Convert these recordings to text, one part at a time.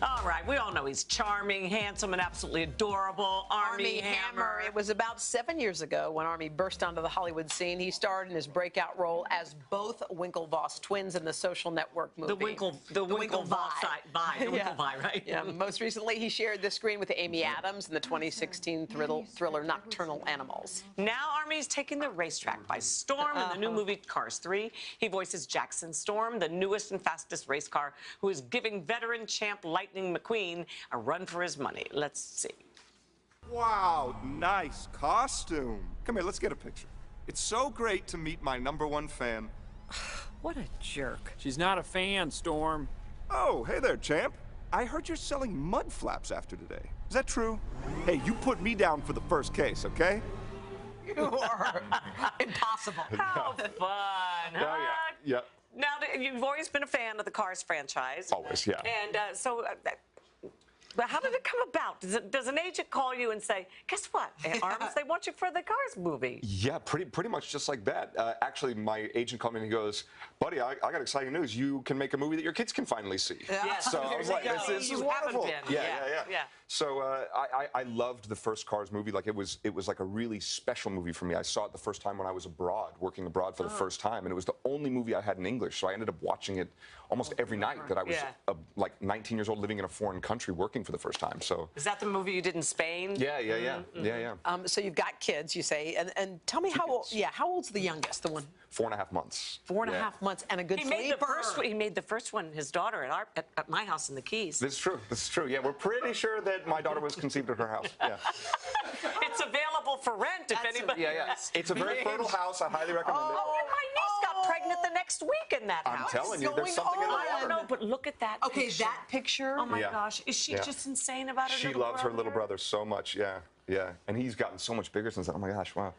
All right, we all know he's charming, handsome, and absolutely adorable. Armie Hammer. It was about 7 years ago when Armie burst onto the Hollywood scene. He starred in his breakout role as both Winklevoss twins in the Social Network movie. The Winklevoss, right? Yeah. Most recently, he shared the screen with Amy Adams in the 2016 thriller Nocturnal Animals. Now Armie's taking the racetrack by storm in the new movie Cars 3. He voices Jackson Storm, the newest and fastest race car, who is giving veteran champ Lightning McQueen a run for his money. Let's see. Wow, nice costume. Come here, let's get a picture. It's so great to meet my #1 fan. What a jerk. She's not a fan, Storm. Oh, hey there, champ. I heard you're selling mud flaps after today. Is that true? Hey, you put me down for the first case, okay? You are impossible. How fun, huh? Oh, yeah. Now, you've always been a fan of the Cars franchise. Always, yeah. And but how did it come about? Does an agent call you and say, guess what, Arms, they want you for the Cars movie? Yeah, pretty much just like that. Actually, my agent called me and he goes, buddy, I got exciting news. You can make a movie that your kids can finally see. Yeah. So I was like, this is wonderful. Yeah. So I loved the first Cars movie. Like it was like a really special movie for me. I saw it the first time when I was abroad, working abroad for the first time, and it was the only movie I had in English. So I ended up watching it almost every night that I was like 19 years old, living in a foreign country, working for the first time. So is that the movie you did in Spain? Yeah. So you've got kids, you say, and tell me how old? Yeah, how old's the youngest? The one. 4.5 months. 4.5 months, and a good sleeper. He made the first one, his daughter, at my house in the Keys. This is true. Yeah, we're pretty sure that my daughter was conceived at her house. Yeah. It's available for rent if anybody. Yeah. It's a very fertile house. I highly recommend it. Oh, and my niece got pregnant the next week in that house. I'm telling you, there's something in the water. I don't know, but look at that picture. Okay, that picture. Oh my gosh, is she just insane about her? She loves her little brother so much. Yeah, and he's gotten so much bigger since then. Oh my gosh, wow.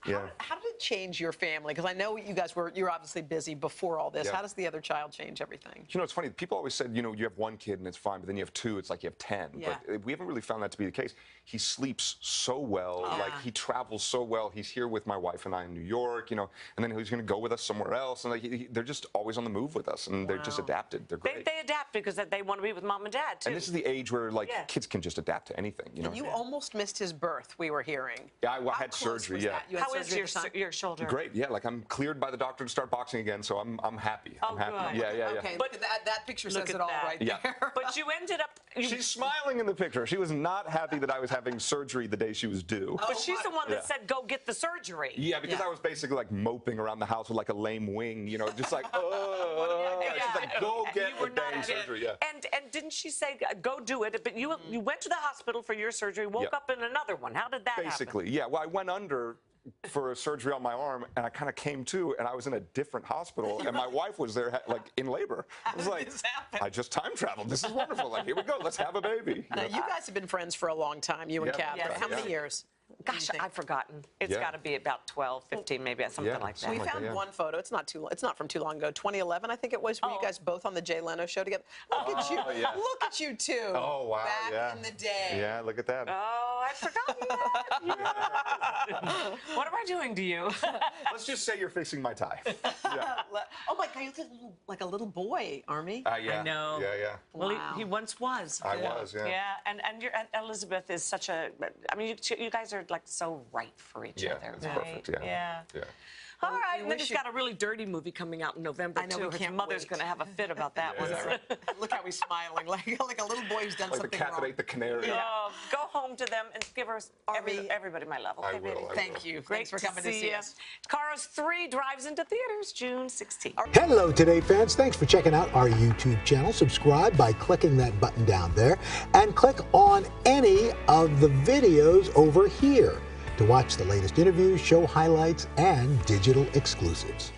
Yeah. How did it change your family? Because I know you're obviously busy before all this. Yeah. How does the other child change everything? You know, it's funny. People always said, you have one kid and it's fine, but then you have two, it's like you have 10. Yeah. But we haven't really found that to be the case. He sleeps so well, like he travels so well. He's here with my wife and I in New York, and then he's going to go with us somewhere else. And they're just always on the move with us, and they're just adapted. They're great. They adapt because they want to be with mom and dad too. And this is the age where kids can just adapt to anything. And you almost missed his birth, we were hearing. Yeah, I had surgery. Yeah. How is your shoulder? Great. Yeah, like I'm cleared by the doctor to start boxing again, so I'm happy. Oh, I'm happy. Good. Yeah. Okay, but that picture says it all right there. But you ended up. She's smiling in the picture. She was not happy that I was having surgery the day she was due. But she's the one that said, go get the surgery. Yeah, because I was basically like moping around the house with like a lame wing, just like, she's like, go get the dang surgery. Yeah. And didn't she say, go do it? But you went to the hospital for your surgery, woke up in another one. How did that happen? Basically, yeah. Well, I went under for a surgery on my arm, and I kind of came to, and I was in a different hospital, and my wife was there, like, in labor. I was like, I just time traveled. This is wonderful. Like, here we go. Let's have a baby. Now, you guys have been friends for a long time, you and Kath. How many years? Gosh, I've forgotten. It's got to be about 12, 15, maybe something like that. We found one photo. It's not from too long ago. 2011, I think it was. Were you guys both on the Jay Leno show together? Look at you! Look at you two. Oh wow! Back in the day. Yeah, look at that. Oh, I'd forgotten that. What am I doing to you? Let's just say you're fixing my tie. Oh my God! You look like a little boy, Armie. Yeah. I know. Yeah. Well, he once was. I was. Yeah. Yeah, and Elizabeth is such a. I mean, you guys are like so right for each other. It's right? perfect. Yeah. All right, and then he's got a really dirty movie coming out in November, too. His mother's going to have a fit about that one. Look how he's smiling, like a little boy who's done something wrong. Like the cat that ate the canary. Go home to them and give everybody my love. Okay, I will. Thank you. Great Thanks for coming to see us. Cars 3 drives into theaters June 16th. Hello, Today fans. Thanks for checking out our YouTube channel. Subscribe by clicking that button down there and click on any of the videos over here to watch the latest interviews, show highlights, and digital exclusives.